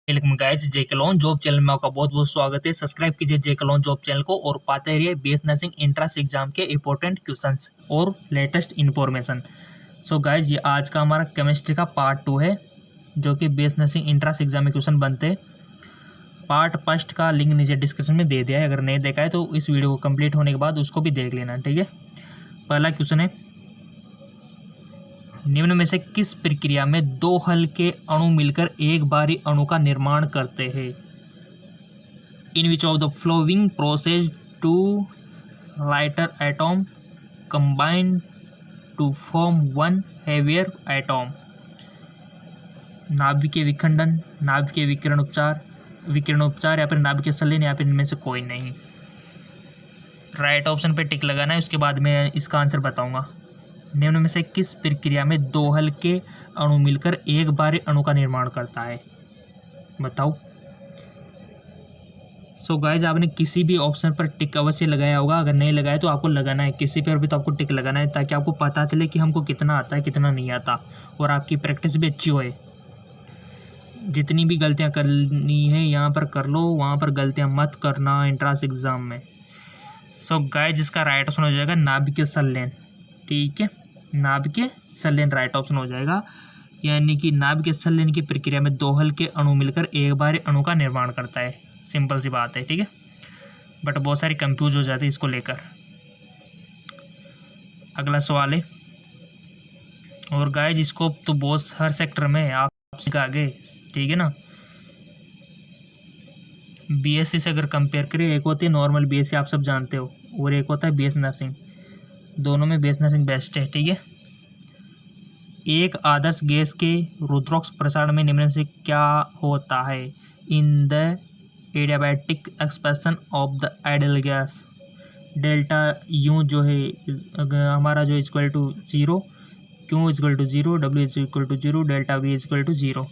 Welcome guys, जेके lawn job channel में आपका बहुत बहुत स्वागत है। सब्सक्राइब कीजिए जेके लॉन जॉब चैनल को और पाते रहिए बीएस नर्सिंग एंट्रेंस एग्जाम के इंपॉर्टेंट क्वेश्चंस और लेटेस्ट इन्फॉर्मेशन। सो गाइस, ये आज का हमारा केमिस्ट्री का पार्ट 2 है, जो कि बीएस नर्सिंग एंट्रेंस एग्जाम में क्वेश्चन बनते हैं। पार्ट फर्स्ट का लिंक नीचे डिस्क्रिप्शन में दे दिया है, अगर नहीं देखा है तो इस वीडियो को कंप्लीट होने के बाद उसको भी देख लेना, ठीक है। पहला क्वेश्चन है, निम्न में से किस प्रक्रिया में दो हल्के अणु मिलकर एक भारी अणु का निर्माण करते हैं? In which of the following process two lighter atom combine to form one heavier atom? नाभिकीय विखंडन, नाभिकीय विकिरणोपचार या फिर नाभिकीय संलयन, या फिर इनमें से कोई नहीं। राइट ऑप्शन पे टिक लगाना है, उसके बाद मैं इसका आंसर बताऊंगा। निम्न में से किस प्रक्रिया में दो हल्के अणु मिलकर एक भारी अणु का निर्माण करता है? बताओ। सो गाइज, आपने किसी भी ऑप्शन पर टिक अवश्य लगाया होगा, अगर नहीं लगाया तो आपको लगाना है, किसी पर भी तो आपको टिक लगाना है, ताकि आपको पता चले कि हमको कितना आता है कितना नहीं आता, और आपकी प्रैक्टिस भी अच्छी होए। जितनी भी गलतियां करनी है यहाँ पर कर लो, वहाँ पर गलतियां मत करना एंट्रेंस एग्जाम में। सो गाइज, इसका राइट ऑप्शन हो जाएगा नाभिकीय संलयन, ठीक है। नाभिकीय संलयन राइट ऑप्शन हो जाएगा, यानी कि नाभिकीय संलयन की प्रक्रिया में दो हल्के अणु मिलकर एक भारी अणु का निर्माण करता है। सिंपल सी बात है, ठीक है, बट बहुत सारी कंफ्यूज हो जाती है इसको लेकर। अगला सवाल है, और गाइज इसको तो बहुत हर सेक्टर में आप आगे, ठीक है ना। बीएससी से अगर कंपेयर करें, एक होती है नॉर्मल बीएससी, आप सब जानते हो, और एक होता है बीएस नर्सिंग। दोनों में बीएस नर्सिंग बेस्ट है, ठीक है। एक आदर्श गैस के रुद्रोक्ष प्रसारण में निम्न से क्या होता है? In the adiabatic expression of the ideal gas, delta U जो है हमारा जो equal to 0, Q equal to 0, W equal to 0, delta V equal to 0।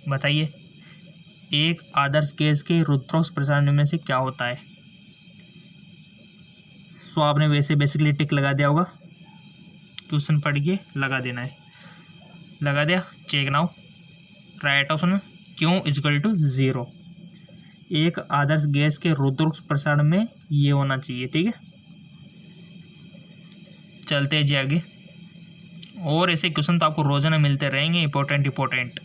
बताइए, एक आदर्श गैस के रुद्रोक्ष प्रसारण में से क्या होता है? सो आपने वैसे बेसिकली टिक लगा दिया होगा, क्वेश्चन पढ़ के लगा देना है। लगा दिया, check now. Right option Q equal to 0। एक आदर्श गैस के रुद्रोक्ष प्रसारण में ये होना चाहिए, ठीक है। चलते हैं जी आगे, और ऐसे क्वेश्चन तो आपको रोजाना मिलते रहेंगे, इंपॉर्टेंट।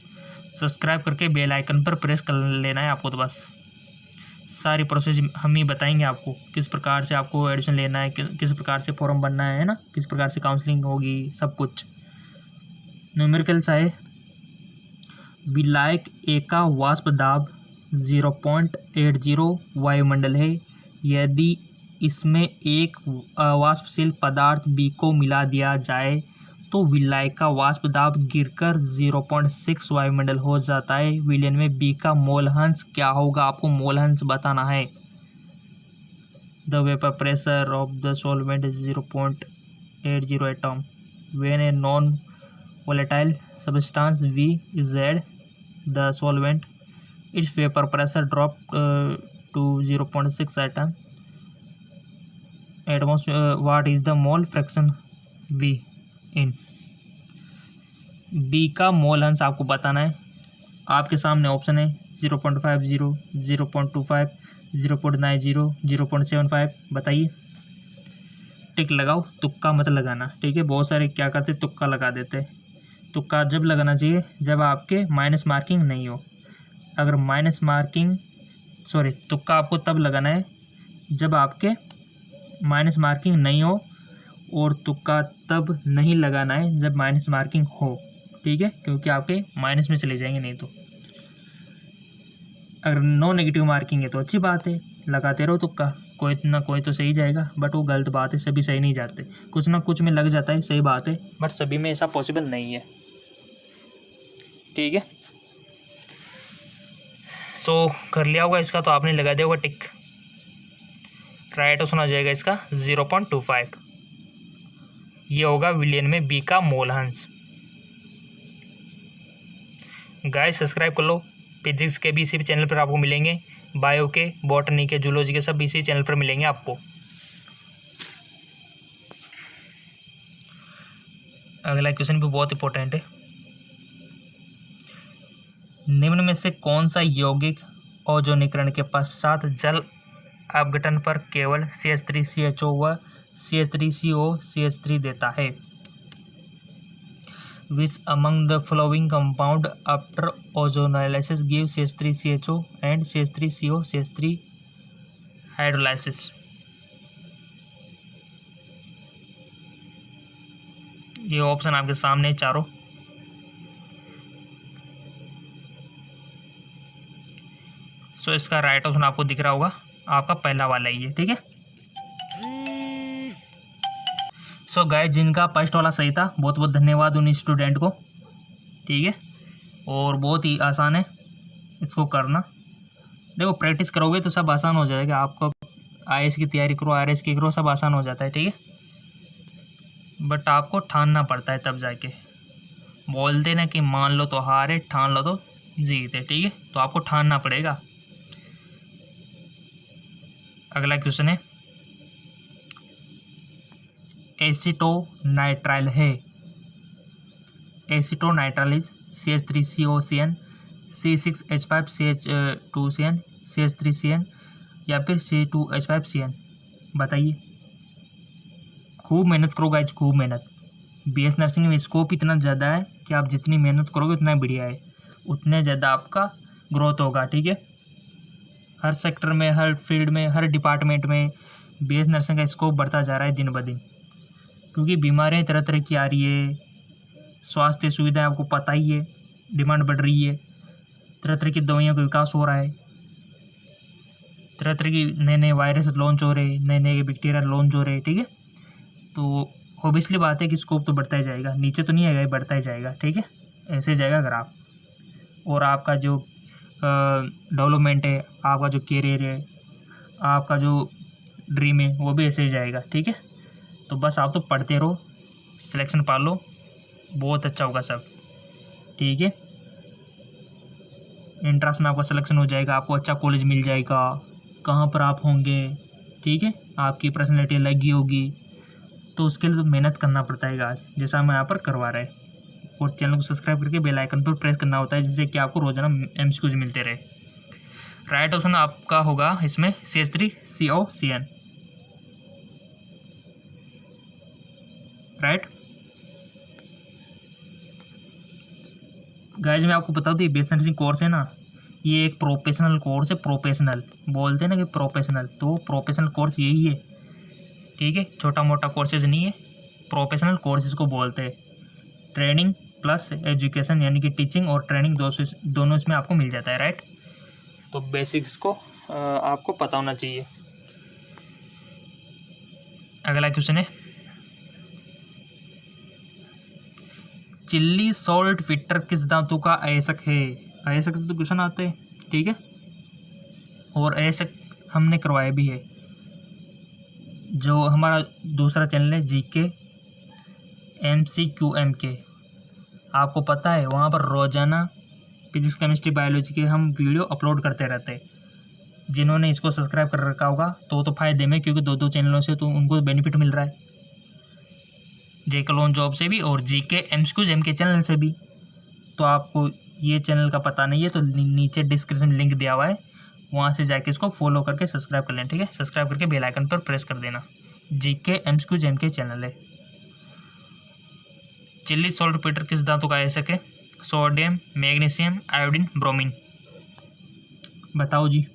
सब्सक्राइब करके बेल आइकन पर प्रेस कर लेना है आपको, तो बस सारी प्रोसेस हम ही बताएंगे आपको, किस प्रकार से आपको एडमिशन लेना है, किस प्रकार से फॉर्म बनना है ना, किस प्रकार से काउंसलिंग होगी, सब कुछ। न्यूमेरिकल्स आए, विलायक ए का वाष्प दाब 0.80 वायुमंडल है। यदि इसमें एक अवाष्पशील पदार्थ बी को मिला दिया जाए तो विलायक का वाष्प दाब गिरकर 0.6 वायुमंडल हो जाता है। विलयन में बी का मोलहंस क्या होगा? आपको मोलहंस बताना है। The vapour pressure of the solvent is 0.80 atom when a non volatile substance V is added the solvent, its vapor pressure dropped to 0.6 atom atmosphere. What is the mole fraction V in? B का मोल अंश आपको बताना है। आपके सामने option है 0.50, 0.25, 0.90, 0.75। बताइए, टिक लगाओ, तुक्का मत लगाना, ठीक है। बहुत सारे क्या करते, तुक्का लगा देते। तुक्का जब लगाना चाहिए जब आपके माइनस मार्किंग नहीं हो। अगर तुक्का आपको तब लगाना है जब आपके माइनस मार्किंग नहीं हो, और तुक्का तब नहीं लगाना है जब माइनस मार्किंग हो, ठीक है, क्योंकि आपके माइनस में चले जाएंगे नहीं तो। अगर नो नेगेटिव मार्किंग है तो अच्छी बात है, लगाते रहो तुक्का, कोई ना कोई तो सही जाएगा, बट वो गलत बात है, सभी सही नहीं जाते, कुछ ना कुछ में लग जाता है, सही बात है, बट सभी में ऐसा पॉसिबल नहीं है, ठीक है। सो कर लिया होगा इसका, तो आपने लगा दिया होगा टिक। राइट ऑप्शन आ जाएगा इसका 0.25। ये होगा विलियन में बी का मोलहंस। गाइस, सब्सक्राइब कर लो, फिजिक्स के भी इसी चैनल पर आपको मिलेंगे, बायो के, बॉटनी के, जूलॉजी के, सब इसी चैनल पर मिलेंगे आपको। अगला क्वेश्चन भी बहुत इंपॉर्टेंट है। निम्न में से कौन सा यौगिक ओजोनीकरण के पश्चात जल अपघटन पर केवल CH3CHO व CH3CO CH3 देता है? Which among the following compound after ozonolysis give CH3CHO and CH3CO CH3 hydrolysis? ये ऑप्शन आपके सामने चारों। सो इसका राइट ऑप्शन आपको दिख रहा होगा, आपका पहला वाला ही है, ठीक है। सो गाइस, जिनका फर्स्ट वाला सही था बहुत बहुत धन्यवाद उन स्टूडेंट को, ठीक है। और बहुत ही आसान है इसको करना। देखो प्रैक्टिस करोगे तो सब आसान हो जाएगा। आपको IAS की तैयारी करो, RS की करो, सब आसान हो जाता है, ठीक है। बट आपको ठानना पड़ता है तब जाके। बोलते ना कि मान लो तो हारे, ठान लो तो जीते, ठीक है। तो आपको ठानना पड़ेगा। अगला क्वेश्चन है, एसीटोनाइट्राइल है। Acetonitrile is CH3COCN, C6H5CH2CN, CH3CN या फिर C2H5CN। बताइए। खूब मेहनत करो गाइज, खूब मेहनत। BS नर्सिंग में स्कोप इतना ज़्यादा है कि आप जितनी मेहनत करोगे उतना बढ़िया है, उतने ज़्यादा आपका ग्रोथ होगा, ठीक है। हर सेक्टर में, हर फील्ड में, हर डिपार्टमेंट में BS नर्सिंग का स्कोप बढ़ता जा रहा है दिन ब दिन, क्योंकि बीमारियाँ तरह तरह की आ रही है। स्वास्थ्य सुविधाएं आपको पता ही है, डिमांड बढ़ रही है। तरह तरह की दवाइयों का विकास हो रहा है, तरह तरह की नए नए वायरस लॉन्च हो रहे हैं, नए नए बैक्टीरिया लॉन्च हो रहे हैं, ठीक है। तो ऑब्वियसली बात है कि स्कोप तो बढ़ता ही जाएगा, नीचे तो नहीं आएगा, बढ़ता ही जाएगा, ठीक है। ऐसे जाएगा ग्राफ। और आपका जो डेवलपमेंट है, आपका जो कैरियर है, आपका जो ड्रीम है, वो भी ऐसे ही जाएगा, ठीक है। तो बस आप तो पढ़ते रहो, सिलेक्शन पा लो, बहुत अच्छा होगा सब, ठीक है। इंट्रांस में आपका सिलेक्शन हो जाएगा, आपको अच्छा कॉलेज मिल जाएगा, कहाँ पर आप होंगे, ठीक है। आपकी पर्सनैलिटी लगी होगी, तो उसके लिए तो मेहनत करना पड़ता है आज, जैसा हम यहाँ पर करवा रहे हैं। और चैनल को सब्सक्राइब करके बेल आइकन पर प्रेस करना होता है, जिससे कि आपको रोजाना MCQs मिलते रहे। राइट ऑप्शन आपका होगा इसमें CH3COCN, राइट। गाइज मैं आपको बता दूँ, ये BS नर्सिंग कोर्स है ना, ये एक प्रोफेशनल कोर्स है। प्रोफेशनल बोलते हैं ना कि प्रोफेशनल, तो प्रोफेशनल कोर्स यही है, ठीक है। छोटा मोटा कोर्सेज नहीं है, प्रोफेशनल कोर्सेज को बोलते हैं। ट्रेनिंग प्लस एजुकेशन, यानी कि टीचिंग और ट्रेनिंग दोनों इसमें आपको मिल जाता है, राइट। तो बेसिक्स को आपको पता होना चाहिए। अगला क्वेश्चन है, चिल्ली सॉल्ट फिल्टर किस धातु का अयस्क है? अयस्क से तो क्वेश्चन आते हैं, ठीक है। और अयस्क हमने करवाया भी है। जो हमारा दूसरा चैनल है GK MCQMK, आपको पता है वहाँ पर रोजाना फिजिक्स केमिस्ट्री बायोलॉजी के हम वीडियो अपलोड करते रहते हैं। जिन्होंने इसको सब्सक्राइब कर रखा होगा तो फ़ायदे में, क्योंकि दो चैनलों से तो उनको बेनिफिट मिल रहा है, JK जॉब से भी और GK MCQMK चैनल से भी। तो आपको ये चैनल का पता नहीं है तो नीचे डिस्क्रिप्शन में लिंक दिया हुआ है, वहाँ से जाके इसको फॉलो करके सब्सक्राइब कर लें, ठीक है। सब्सक्राइब करके बेल आइकन पर प्रेस कर देना। GK MCQMK चैनल है। चिल्ली सॉल्ट फिल्टर किस धातु का अयस्क है? Sodium, magnesium, iodine, bromine. बताओ जी।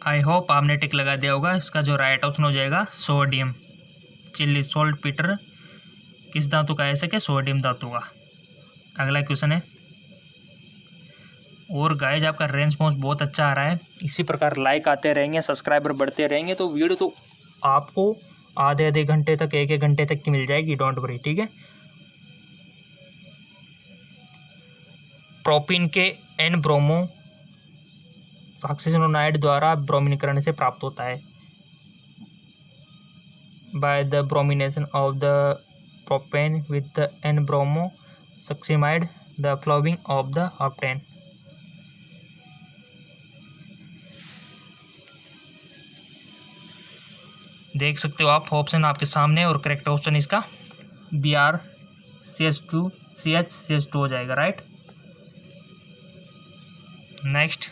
आई होप आपने टिक लगा दिया होगा। इसका जो राइट ऑप्शन हो जाएगा सोडियम। चिल्ली सॉल्ट फिल्टर किस धातु का अयस्क है? सोडियम धातु का। अगला क्वेश्चन है, और गाइज आपका रेस्पॉन्स बहुत अच्छा आ रहा है, इसी प्रकार लाइक आते रहेंगे, सब्सक्राइबर बढ़ते रहेंगे, तो वीडियो तो आपको आधे घंटे तक, एक घंटे तक की मिल जाएगी, डोंट वरी, ठीक है। प्रोपीन के N ब्रोमो ऑक्सीजनोनाइड द्वारा ब्रोमीनीकरण से प्राप्त होता है। By the bromination of the propane with the N bromo succinimide the following of the octane. देख सकते हो आप, ऑप्शन आपके सामने, और करेक्ट ऑप्शन इसका Br CH2 CH CH2 हो जाएगा, राइट। नेक्स्ट,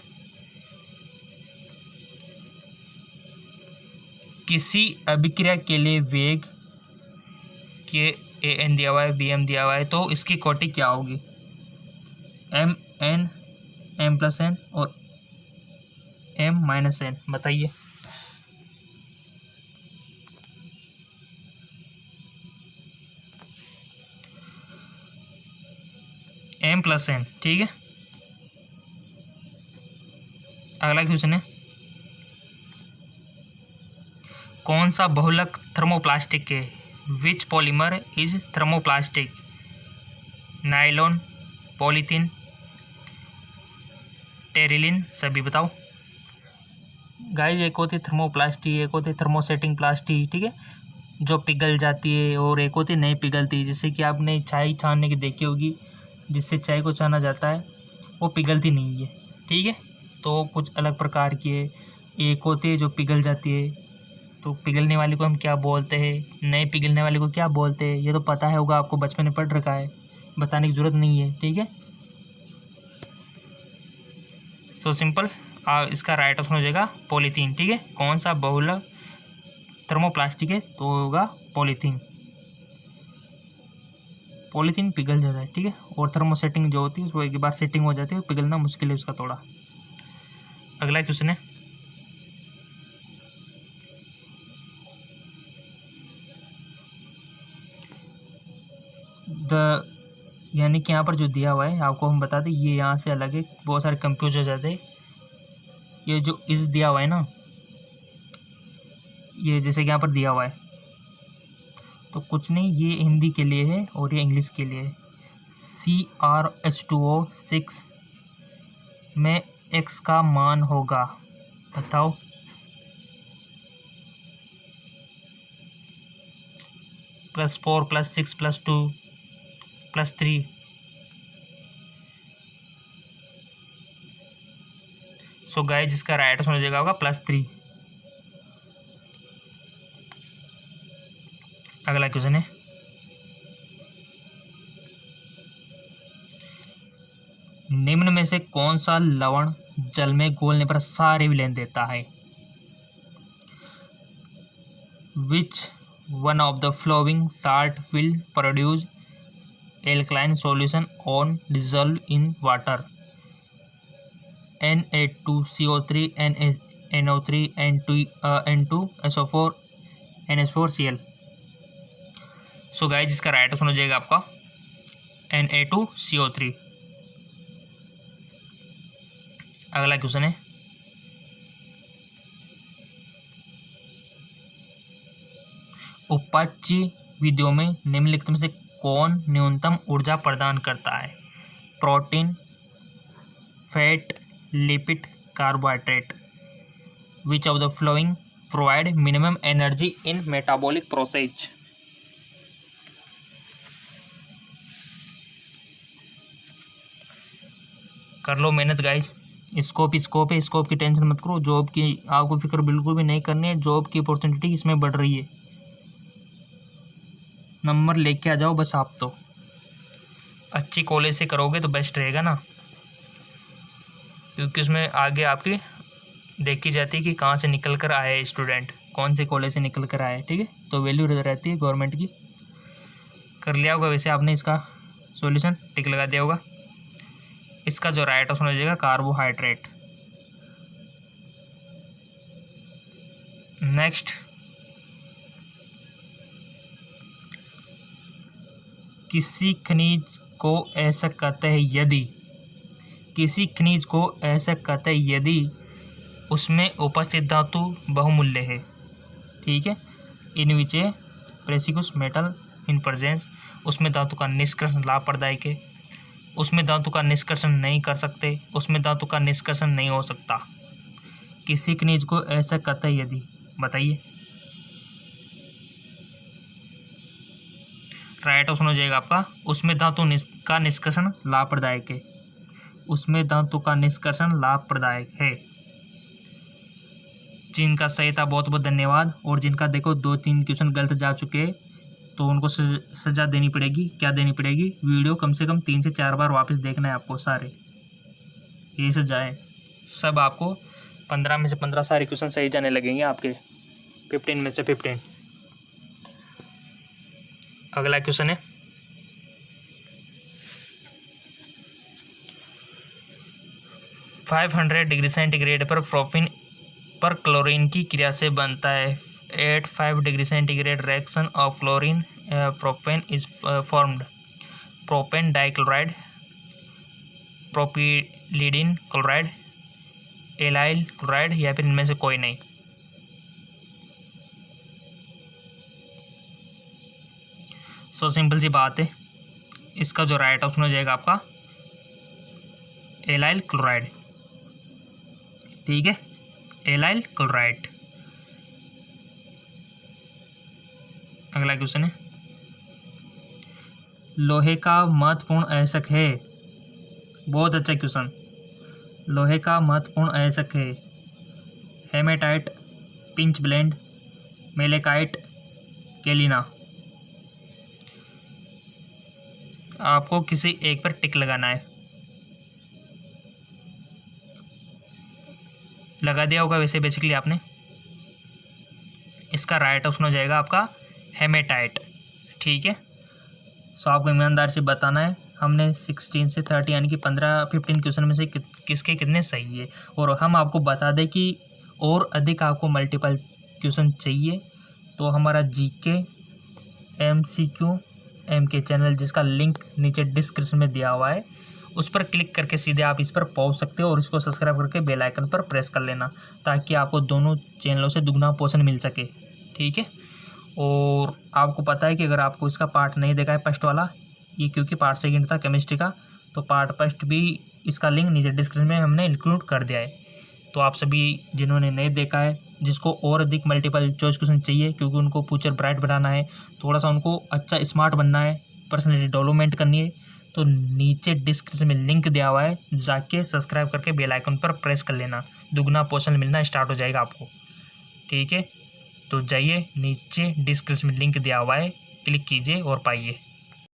किसी अभिक्रिया के लिए वेग के AN दिया हुआ है, BM दिया हुआ है, तो इसकी कोटि क्या होगी? MN, M+N और M-N, बताइए। M+N, ठीक है। अगला क्वेश्चन है, कौन सा बहुलक थर्मोप्लास्टिक है? Which polymer is thermoplastic? Nylon, polythene, terylene, सभी बताओ। गाइस, एक होती है थर्मोप्लास्टिक, एक होती है थर्मोसेटिंग प्लास्टिक, ठीक है, जो पिघल जाती है, और एक होती है नहीं पिघलती। जैसे कि आपने चाय छानने की देखी होगी, जिससे चाय को छाना जाता है, वो पिघलती नहीं है, ठीक है। तो कुछ अलग प्रकार की है। एक होती है जो पिघल जाती है, तो पिघलने वाली को हम क्या बोलते हैं, नहीं पिघलने वाली को क्या बोलते हैं, ये तो पता है होगा आपको, बचपन में पढ़ रखा है, बताने की ज़रूरत नहीं है, ठीक है। सो सिंपल, इसका राइट ऑप्शन हो जाएगा पॉलीथीन, ठीक है। कौन सा बहुलक थर्मोप्लास्टिक है? तो होगा पॉलीथीन। पॉलीथीन पिघल जाता है, ठीक है, और थर्मोसेटिंग जो होती है उसको एक बार सेटिंग हो जाती है, पिघलना मुश्किल है उसका थोड़ा। अगला क्वेश्चन है, यानी कि यहाँ पर जो दिया हुआ है आपको हम बता दें, ये यहाँ से अलग है, बहुत सारे कंफ्यूज हो जाते हैं। ये जो इस दिया हुआ है ना, ये जैसे कि यहाँ पर दिया हुआ है, तो कुछ नहीं, ये हिंदी के लिए है और ये इंग्लिश के लिए है। CrH2O6 में x का मान होगा, बताओ। +4 +6 +2 +3। सो गाइस, जिसका राइट आंसर हो जाएगा होगा +3। अगला क्वेश्चन है, निम्न में से कौन सा लवण जल में घोलने पर सारे विलयन देता है? Which one of the flowing salt will produce alkaline solution on dissolve in water? Na2CO3, NO3, N2SO4, NH4Cl। So guys, जिसका राइट आंसर हो जाएगा आपका Na2CO3। अगला क्वेश्चन है, उपाच्य विधियों में निम्नलिखित में से कौन न्यूनतम ऊर्जा प्रदान करता है? Protein, fat, lipid, carbohydrate. Which of the flowing provide minimum energy in metabolic process? कर लो मेहनत गाइस। स्कोप है, स्कोप की टेंशन मत करो, जॉब की आपको फिक्र बिल्कुल भी नहीं करनी है, जॉब की अपॉर्चुनिटी इसमें बढ़ रही है। नंबर लेके आ जाओ बस, आप तो अच्छी कॉलेज से करोगे तो बेस्ट रहेगा ना, क्योंकि उसमें आगे आपकी देखी जाती है कि कहाँ से निकल कर आए स्टूडेंट, कौन से कॉलेज से निकल कर आए, ठीक है, तो वैल्यू रहती है गवर्नमेंट की। कर लिया होगा वैसे आपने इसका सॉल्यूशन, टिक लगा दिया होगा। इसका जो राइट ऑप्शन हो जाएगा कार्बोहाइड्रेट। नेक्स्ट, किसी खनिज को ऐसा कहते हैं यदि उसमें उपस्थित धातु बहुमूल्य है, ठीक है, इन विच ए प्रेसियस मेटल इन प्रेजेंस, उसमें धातु का निष्कर्षण लाभप्रदायक है, उसमें धातु का निष्कर्षण नहीं कर सकते, उसमें धातु का निष्कर्षण नहीं हो सकता। किसी खनिज को ऐसा कहते हैं यदि, बताइए। राइट ऑप्शन हो जाएगा आपका उसमें धातु का निष्कर्षण लाभप्रदायक है, उसमें धातु का निष्कर्षण लाभप्रदायक है। जिनका सही था बहुत बहुत धन्यवाद, और जिनका देखो 2-3 क्वेश्चन गलत जा चुके हैं तो उनको सज़ा देनी पड़ेगी। क्या देनी पड़ेगी? वीडियो कम से कम 3 से 4 बार वापस देखना है आपको सारे, यही सज़ाएँ। सब आपको 15 में से 15 सारे क्वेश्चन सही जाने लगेंगे आपके, 15 में से 15। अगला क्वेश्चन है 500 डिग्री सेंटीग्रेड पर प्रोपेन पर क्लोरीन की क्रिया से बनता है 85 degree centigrade reaction of chlorine propane is formed. Propane dichloride, propylidene chloride, allyl chloride, या फिर इनमें से कोई नहीं। सो सिंपल सी बात है, इसका जो राइट ऑप्शन हो जाएगा आपका एलाइल क्लोराइड। ठीक है, एलाइल क्लोराइड। अगला क्वेश्चन है लोहे का महत्वपूर्ण अयस्क है। बहुत अच्छा क्वेश्चन। लोहे का महत्वपूर्ण अयस्क है हेमेटाइट, पिंच ब्लेंड, मेलेकाइट, केलिना। आपको किसी एक पर टिक लगाना है। लगा दिया होगा वैसे बेसिकली आपने। इसका राइट ऑप्शन हो जाएगा आपका हेमेटाइट। ठीक है, सो आपको ईमानदार से बताना है हमने 16 से 30 यानी कि 15 क्वेश्चन में से किसके कितने सही है। और हम आपको बता दें कि और अधिक आपको मल्टीपल क्वेश्चन चाहिए तो हमारा जीके MCQ MK चैनल, जिसका लिंक नीचे डिस्क्रिप्शन में दिया हुआ है, उस पर क्लिक करके सीधे आप इस पर पहुंच सकते हो और इसको सब्सक्राइब करके बेल आइकन पर प्रेस कर लेना ताकि आपको दोनों चैनलों से दुगना पोर्शन मिल सके। ठीक है, और आपको पता है कि अगर आपको इसका पार्ट नहीं देखा है फर्स्ट वाला, ये क्योंकि पार्ट सेकंड था केमिस्ट्री का, तो पार्ट फर्स्ट भी इसका लिंक नीचे डिस्क्रिप्शन में हमने इंक्लूड कर दिया है। तो आप सभी जिन्होंने नहीं देखा है, जिसको और अधिक मल्टीपल चॉइस क्वेश्चन चाहिए क्योंकि उनको फ्यूचर ब्राइट बनाना है, थोड़ा सा उनको अच्छा स्मार्ट बनना है, पर्सनैलिटी डेवलपमेंट करनी है, तो नीचे डिस्क्रिप्शन में लिंक दिया हुआ है, जाके सब्सक्राइब करके बेल आइकन पर प्रेस कर लेना, दुगना पोर्शन मिलना स्टार्ट हो जाएगा आपको। ठीक है, तो जाइए नीचे डिस्क्रिप्शन में लिंक दिया हुआ है, क्लिक कीजिए और पाइए।